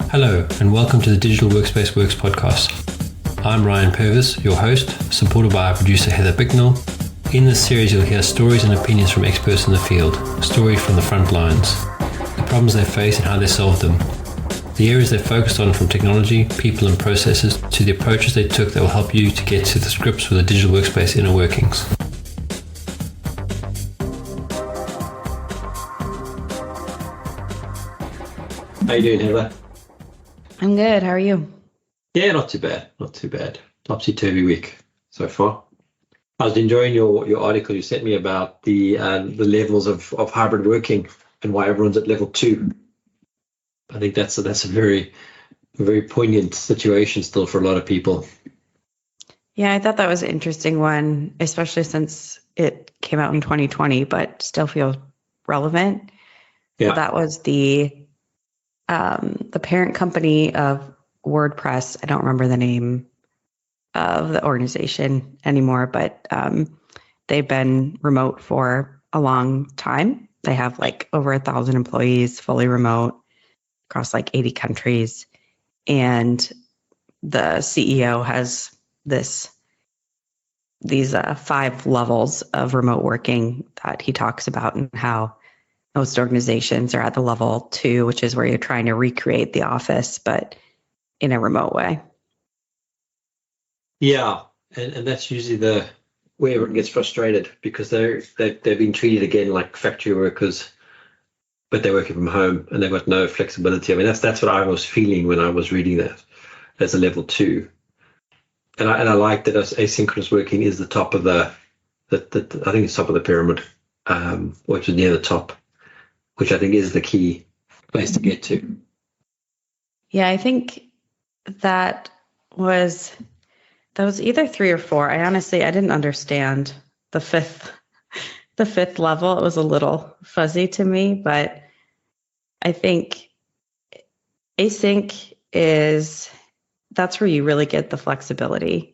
Hello, and welcome to the Digital Workspace Works podcast. I'm Ryan Purvis, your host, supported by our producer Heather Bicknell. In this series, you'll hear stories and opinions from experts in the field, stories from the front lines, the problems they face and how they solved them, the areas they focused on from technology, people and processes, to the approaches they took that will help you to get to the grips with the digital workspace inner workings. How you doing, Heather? I'm good. How are you? Yeah, not too bad. Not too bad. Topsy-turvy week so far. I was enjoying your article you sent me about the levels of hybrid working and why everyone's at level 2. I think that's a very poignant situation still for a lot of people. Yeah, I thought that was an interesting one, especially since it came out in 2020, but still feels relevant. Yeah. So that was the parent company of WordPress. I don't remember the name of the organization anymore, but they've been remote for a long time. They have like over 1,000 employees, fully remote across like 80 countries. And the CEO has these 5 levels of remote working that he talks about, and how most organizations are at the level 2, which is where you're trying to recreate the office, but in a remote way. Yeah, and that's usually where everyone gets frustrated, because they've been treated again like factory workers, but they're working from home and they've got no flexibility. I mean, that's what I was feeling when I was reading that as a level 2. And I like that asynchronous working is the top of I think it's top of the pyramid, which is near the top, which I think is the key place to get to. Yeah, I think that was either 3 or 4. I didn't understand the fifth level. It was a little fuzzy to me, but I think async that's where you really get the flexibility.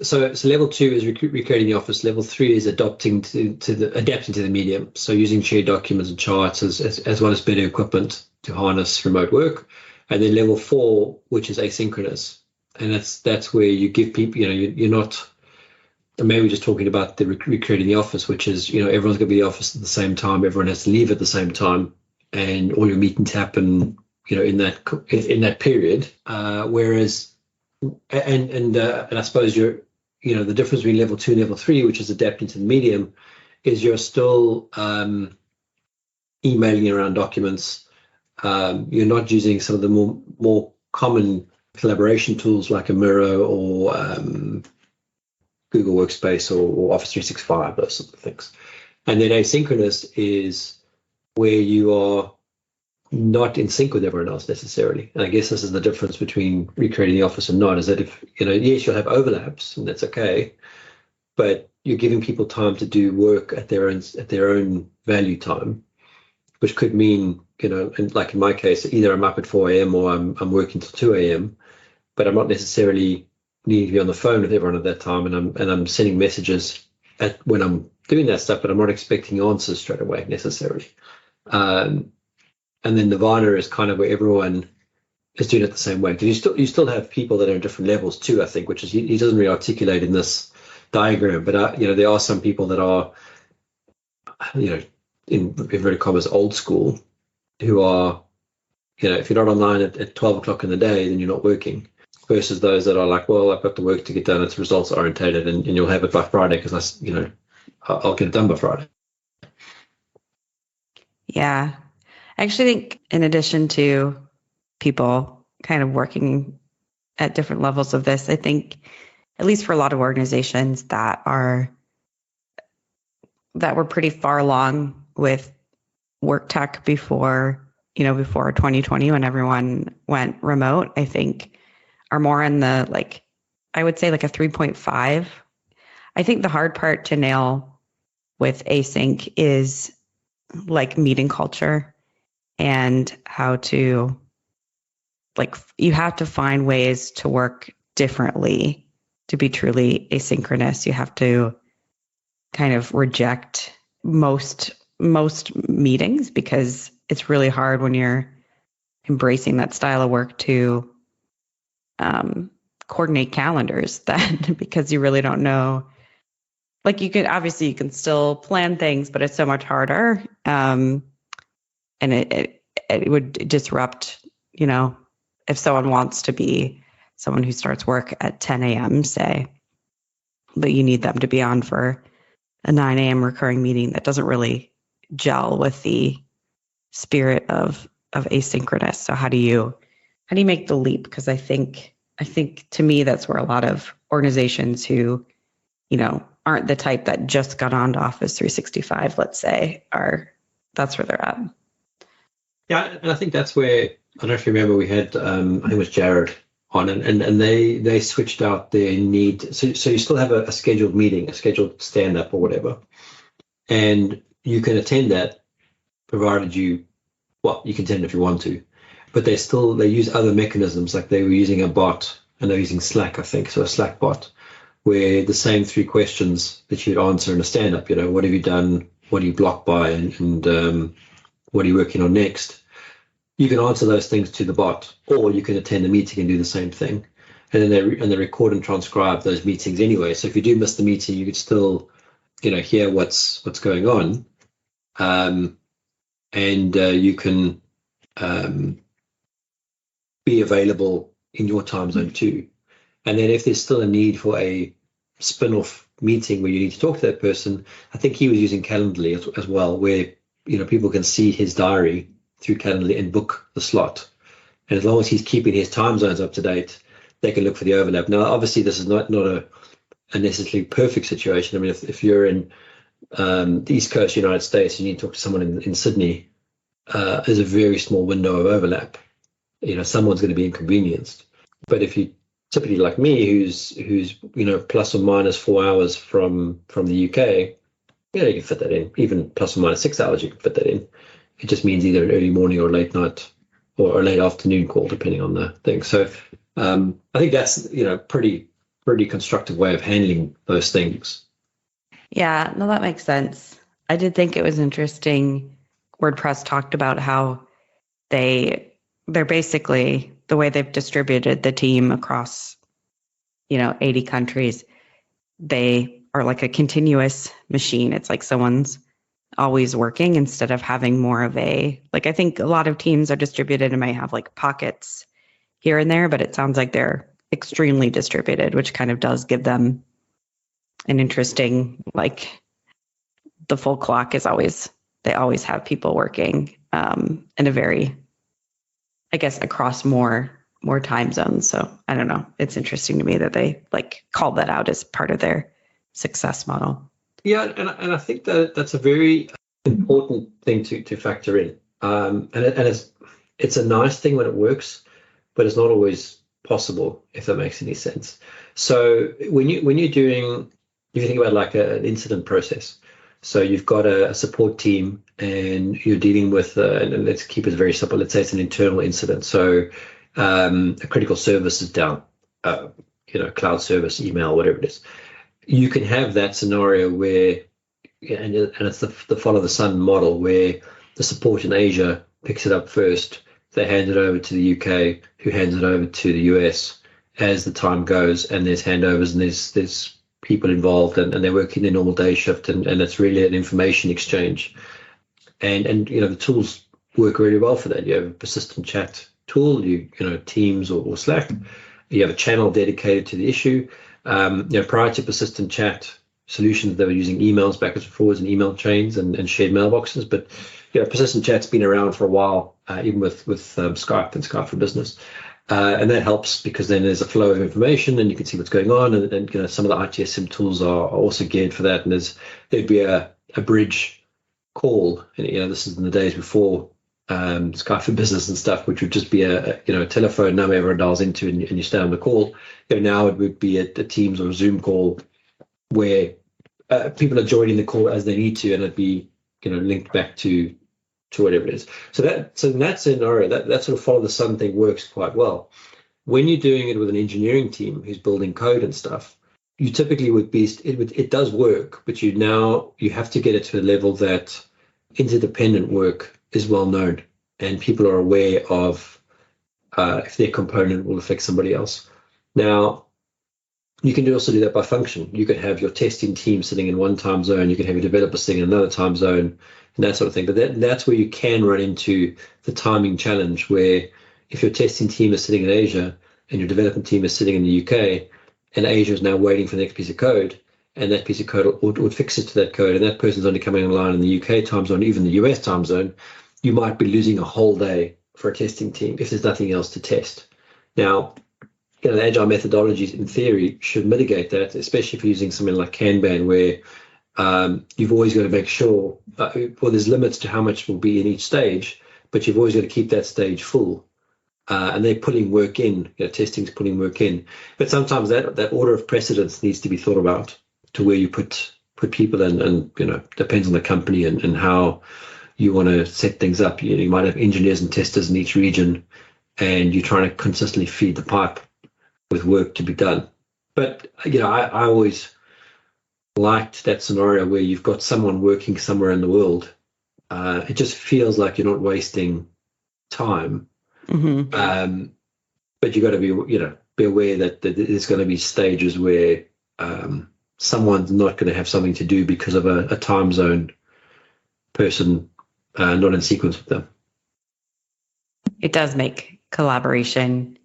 So level 2 is recreating the office. Level 3 is adapting to the medium. So using shared documents and charts as well as better equipment to harness remote work. And then level 4, which is asynchronous. And that's where you give people, you're not, maybe just talking about the recreating the office, which is, everyone's going to be in the office at the same time. Everyone has to leave at the same time, and all your meetings happen, in that period. Whereas, and I suppose the difference between level 2 and level 3, which is adapting to the medium, is you're still emailing around documents. You're not using some of the more common collaboration tools like a Miro or Google Workspace or Office 365, those sort of things. And then asynchronous is where you are not in sync with everyone else necessarily. And I guess this is the difference between recreating the office and not, is that if, yes, you'll have overlaps, and that's okay, but you're giving people time to do work at their own value time, which could mean, and like in my case, either I'm up at 4 a.m. or I'm working till 2 a.m., but I'm not necessarily needing to be on the phone with everyone at that time, and I'm sending messages when I'm doing that stuff, but I'm not expecting answers straight away necessarily. And then Nirvana is kind of where everyone is doing it the same way, because you still have people that are in different levels too, I think, which is he doesn't really articulate in this diagram, but there are some people that are, in inverted commas, old school, who are, if you're not online at 12 o'clock in the day, then you're not working, versus those that are like, well, I've got the work to get done, it's results orientated, and you'll have it by Friday because I'll get it done by Friday. Yeah. I actually think, in addition to people kind of working at different levels of this, I think, at least for a lot of organizations that were pretty far along with work tech before 2020, when everyone went remote, I think are more in the, I would say a 3.5. I think the hard part to nail with async is meeting culture, and how to, you have to find ways to work differently to be truly asynchronous. You have to kind of reject most meetings, because it's really hard when you're embracing that style of work to coordinate calendars that because you really don't know. Like you can still plan things, but it's so much harder. And it would disrupt, if someone wants to be someone who starts work at 10 a.m., say, but you need them to be on for a 9 a.m. recurring meeting, that doesn't really gel with the spirit of asynchronous. So how do you make the leap? Because I think to me, that's where a lot of organizations who, aren't the type that just got onto Office 365, let's say, that's where they're at. Yeah, and I think that's where, I don't know if you remember, we had, I think it was Jared on, and they switched out their need. So you still have a scheduled meeting, a scheduled stand-up or whatever, and you can attend that provided you can attend if you want to, but they use other mechanisms, like they were using a bot, and they're using Slack, I think, so a Slack bot, where the same 3 questions that you'd answer in a stand-up, what have you done, what are you blocked by, and what are you working on next? You can answer those things to the bot, or you can attend the meeting and do the same thing. And then they record and transcribe those meetings anyway. So if you do miss the meeting, you could still, hear what's going on. And you can be available in your time zone too. And then if there's still a need for a spin-off meeting where you need to talk to that person, I think he was using Calendly as well, where people can see his diary through Calendly and book the slot. And as long as he's keeping his time zones up to date, they can look for the overlap. Now, obviously, this is not a necessarily perfect situation. I mean, if you're in the East Coast United States and you need to talk to someone in Sydney, there's a very small window of overlap. Someone's going to be inconvenienced. But if you typically like me, who's plus or minus 4 hours from the UK, you can fit that in. Even plus or minus 6 hours, you can fit that in. It just means either an early morning or late night or a late afternoon call, depending on the thing. So I think that's pretty constructive way of handling those things. Yeah, no, that makes sense. I did think it was interesting. WordPress talked about how they're basically, the way they've distributed the team across 80 countries, they are like a continuous machine. It's like someone's always working instead of having more of I think a lot of teams are distributed and might have like pockets here and there, but it sounds like they're extremely distributed, which kind of does give them an interesting, the full clock is they always have people working in a very, I guess, across more time zones. So I don't know. It's interesting to me that they called that out as part of their success model. Yeah, and I think that that's a very important thing to factor in. And it's a nice thing when it works, but it's not always possible, if that makes any sense. So when you're doing, if you think about an incident process, so you've got a support team and you're dealing with, and let's keep it very simple. Let's say it's an internal incident. So a critical service is down, cloud service, email, whatever it is. You can have that scenario where, and it's the follow the sun model, where the support in Asia picks it up first. They hand it over to the UK, who hands it over to the US as the time goes, and there's handovers and there's people involved, and they're working their normal day shift, and it's really an information exchange. And the tools work really well for that. You have a persistent chat tool, Teams or Slack. You have a channel dedicated to the issue. Prior to persistent chat solutions, they were using emails backwards and forwards and email chains and shared mailboxes. But persistent chat's been around for a while, even with Skype and Skype for Business, and that helps because then there's a flow of information and you can see what's going on. And some of the ITSM tools are also geared for that. And there'd be a bridge call, and this is in the days before Skype for Business and stuff, which would just be a telephone number everyone dials into and you stay on the call. Now it would be a Teams or a Zoom call where people are joining the call as they need to, and it'd be linked back to whatever it is. So in that scenario, that sort of follow the sun thing works quite well. When you're doing it with an engineering team who's building code and stuff, you typically it does work, but you have to get it to a level that interdependent work is well known and people are aware of if their component will affect somebody else. Now, you can also do that by function. You could have your testing team sitting in one time zone. You could have your developers sitting in another time zone, and that sort of thing. But that's where you can run into the timing challenge, where if your testing team is sitting in Asia and your development team is sitting in the UK, and Asia is now waiting for the next piece of code, and that piece of code would fix it to that code, and that person's only coming online in the UK time zone, even the US time zone, you might be losing a whole day for a testing team if there's nothing else to test. Now, the agile methodologies in theory should mitigate that, especially if you're using something like Kanban, where you've always got to make sure, there's limits to how much will be in each stage, but you've always got to keep that stage full. And they're putting work in, testing's putting work in. But sometimes that order of precedence needs to be thought about to where you put people in, and depends on the company and how you want to set things up. You might have engineers and testers in each region, and you're trying to consistently feed the pipe with work to be done. But I always liked that scenario where you've got someone working somewhere in the world. It just feels like you're not wasting time. Mm-hmm. But you got to be aware that there's going to be stages where someone's not going to have something to do because of a time zone person not in sequence with them. It does make collaboration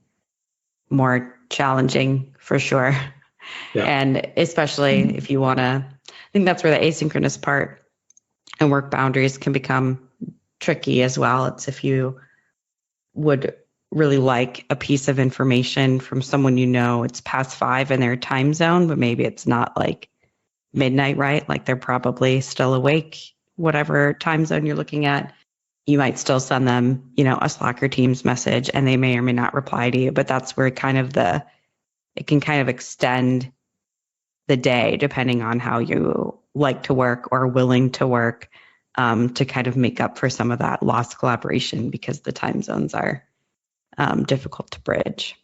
more challenging for sure. Yeah. And especially if you want to, I think that's where the asynchronous part and work boundaries can become tricky as well. It's if you would really like a piece of information from someone, it's past 5 in their time zone, but maybe it's not like midnight, right? Like they're probably still awake, whatever time zone you're looking at. You might still send them, a Slack or Teams message, and they may or may not reply to you. But that's where it can kind of extend the day, depending on how you like to work or willing to work, to kind of make up for some of that lost collaboration because the time zones are difficult to bridge.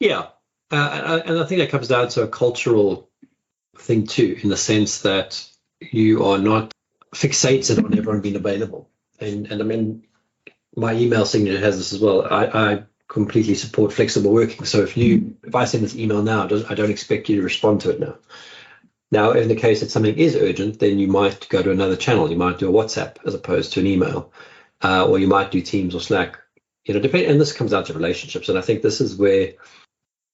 Yeah. And I think that comes down to a cultural thing too, in the sense that you are not fixated on everyone being available. And I mean, my email signature has this as well. I completely support flexible working. So if I send this email now, I don't expect you to respond to it now. Now, in the case that something is urgent, then you might go to another channel. You might do a WhatsApp as opposed to an email, or you might do Teams or Slack. And this comes down to relationships. And I think this is where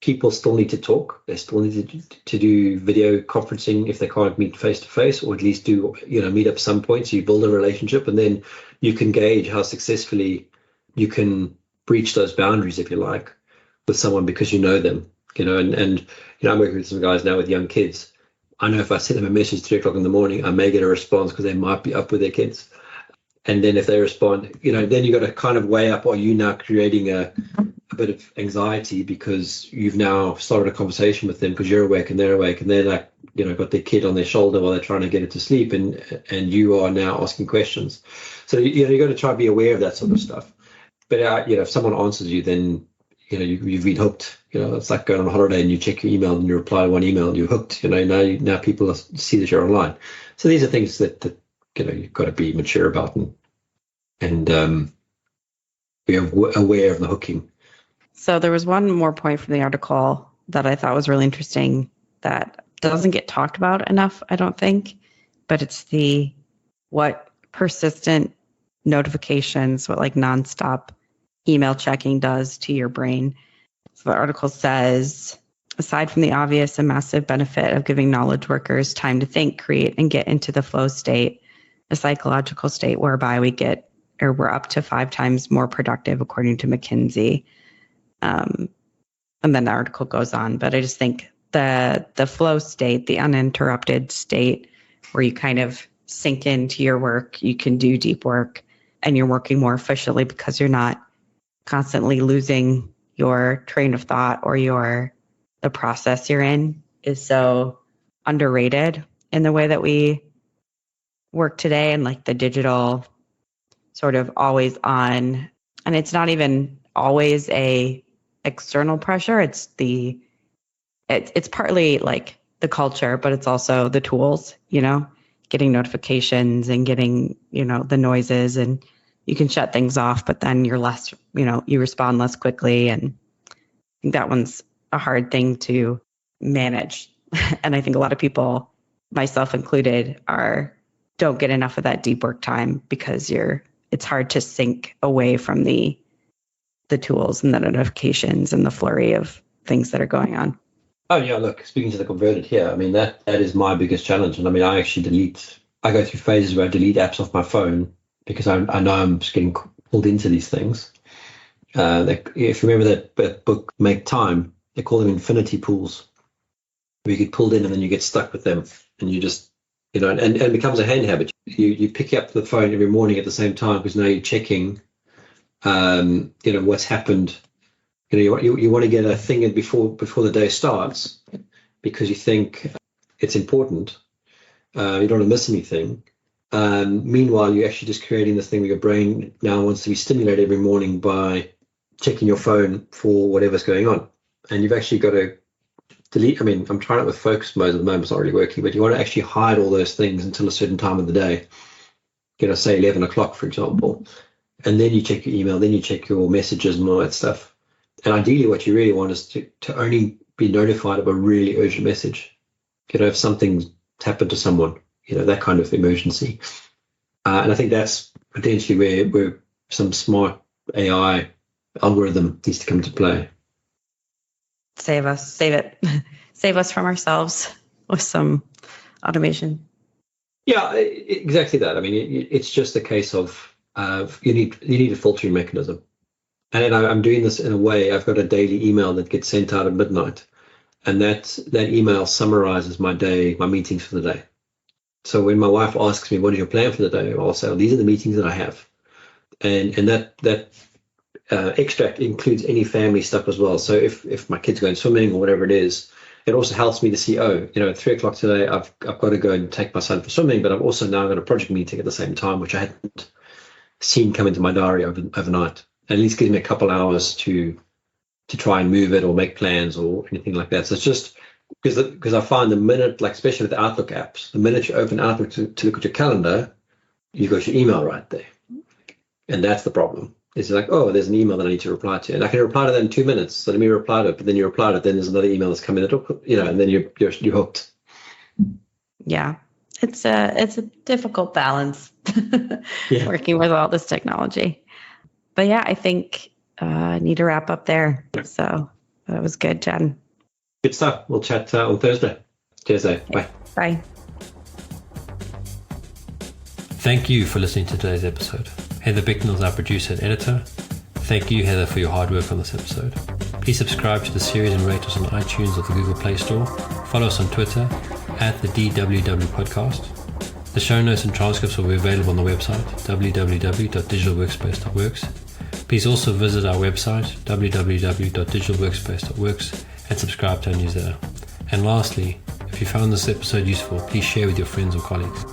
people still need to talk. They still need to do video conferencing if they can't meet face to face, or at least do meet up some point. So you build a relationship, and then you can gauge how successfully you can breach those boundaries, if you like, with someone because you know them. And I'm working with some guys now with young kids. I know if I send them a message 3 o'clock in the morning, I may get a response because they might be up with their kids. And then if they respond, then you got to kind of weigh up, are you now creating a bit of anxiety because you've now started a conversation with them because you're awake and they're awake, and they're like, got their kid on their shoulder while they're trying to get it to sleep, and you are now asking questions. So, you got to try to be aware of that sort of stuff. But, if someone answers you, then, you've been hooked. It's like going on holiday and you check your email and you reply to one email and you're hooked. Now people see that you're online. So these are things that you've got to be mature about and be aware of the hooking. So there was one more point from the article that I thought was really interesting that doesn't get talked about enough, I don't think, but it's what persistent notifications, what like nonstop email checking does to your brain. So the article says, aside from the obvious and massive benefit of giving knowledge workers time to think, create, and get into the flow state, a psychological state whereby we're up to 5 times more productive, according to McKinsey. And then the article goes on, but I just think the flow state, the uninterrupted state where you kind of sink into your work, you can do deep work, and you're working more efficiently because you're not constantly losing your train of thought or the process you're in, is so underrated in the way that we work today, and like the digital sort of always on. And it's not even always a external pressure. It's partly like the culture, but it's also the tools, getting notifications and getting, the noises and you can shut things off, but then you're less, you respond less quickly. And I think that one's a hard thing to manage. And I think a lot of people, myself included, don't get enough of that deep work time because it's hard to sync away from the tools and the notifications and the flurry of things that are going on. Oh yeah, look, speaking to the converted here, I mean, that is my biggest challenge. And I mean, I go through phases where I delete apps off my phone because I know I'm just getting pulled into these things. If you remember that book, Make Time, they call them infinity pools, where you get pulled in and then you get stuck with them, and you just, and it becomes a hand habit. You pick up the phone every morning at the same time because now you're checking, what's happened. You want to get a thing in before the day starts because you think it's important. You don't want to miss anything. Meanwhile, you're actually just creating this thing where your brain now wants to be stimulated every morning by checking your phone for whatever's going on. And you've actually got to delete. I mean, I'm trying it with focus mode at the moment. It's not really working, but you want to actually hide all those things until a certain time of the day. Say 11 o'clock, for example. And then you check your email, then you check your messages and all that stuff. And ideally, what you really want is to only be notified of a really urgent message. If something's happened to someone, that kind of emergency. And I think that's potentially where some smart AI algorithm needs to come into play. Save us from ourselves with some automation. Yeah, exactly that. I mean, it's just a case of you need a filtering mechanism. And I'm doing this in a way, I've got a daily email that gets sent out at midnight. And that email summarizes my day, my meetings for the day. So when my wife asks me, what is your plan for the day? I'll say, these are the meetings that I have. And that extract includes any family stuff as well. So if my kid's going swimming or whatever it is, it also helps me to see, at 3 o'clock today, I've got to go and take my son for swimming, but I've also now got a project meeting at the same time, which I hadn't seen come into my diary overnight. At least gives me a couple hours to try and move it or make plans or anything like that. So it's just because I find the minute, like especially with the Outlook apps, the minute you open Outlook to look at your calendar, you've got your email right there. And that's the problem. It's like, there's an email that I need to reply to. And I can reply to that in 2 minutes. So let me reply to it. But then you reply to it, then there's another email that's coming in, and then you're hooked. Yeah. It's a difficult balance working with all this technology. But yeah, I think I need to wrap up there. Yeah. So that was good, Jen. Good stuff. We'll chat on Thursday. Cheers, Dave. Bye. Bye. Thank you for listening to today's episode. Heather Bicknell is our producer and editor. Thank you, Heather, for your hard work on this episode. Please subscribe to the series and rate us on iTunes or the Google Play Store. Follow us on Twitter @the DWW Podcast. The show notes and transcripts will be available on the website www.digitalworkspace.works. Please also visit our website www.digitalworkspace.works and subscribe to our newsletter. And lastly, if you found this episode useful, please share with your friends or colleagues.